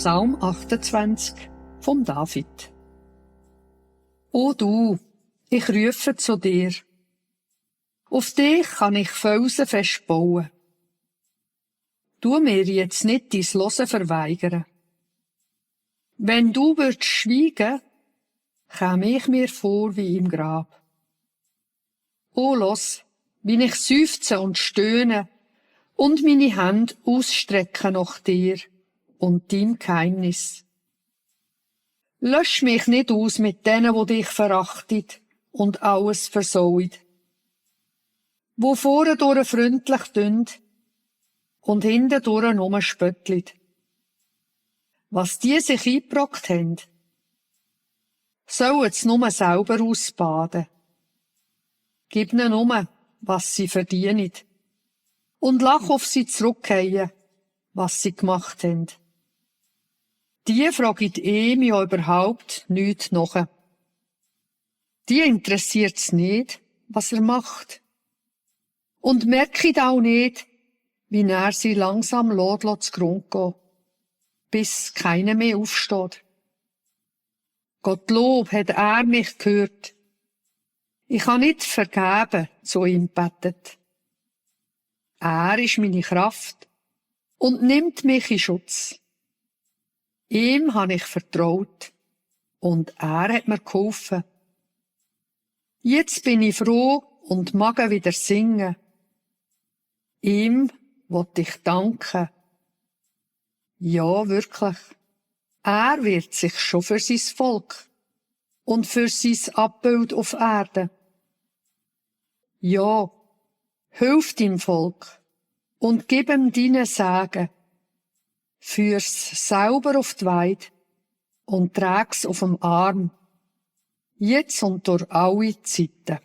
Psalm 28 vom David. O du, ich rufe zu dir. Auf dich kann ich felsenfest bauen. Tu mir jetzt nicht dein Hören verweigern. Wenn du würdest schweigen, käme ich mir vor wie im Grab. O los, wie ich seufze und stöhne und meine Hände ausstrecke nach dir und deinem Geheimnis. Lösch mich nicht aus mit denen, wo dich verachtet und alles versaut, wo vorne durch freundlich dünd und hinten durch nur spöttelt. Was die sich eingebrockt haben, sollen sie nur selber ausbaden. Gib ihnen nur, was sie verdienen, und lach auf sie zurückgehen, was sie gemacht haben. Die fragen ihm ja überhaupt nichts nach. Die interessiert's nicht, was er macht. Und merken auch nicht, wie er sie langsam lässt zugrunde gehen, bis keiner mehr aufsteht. Gottlob hat er mich gehört. Ich habe nicht vergeben zu ihm gebettet. Er ist meine Kraft und nimmt mich in Schutz. Ihm habe ich vertraut und er hat mir geholfen. Jetzt bin ich froh und mag wieder singen. Ihm will ich danken. Ja, wirklich. Er wird sich schon für sein Volk und für sein Abbild auf Erde. Ja, hilf deinem Volk und gib ihm deine Segen. Führ's sauber auf die Weide und trag's auf dem Arm, jetzt und durch alle Zeiten.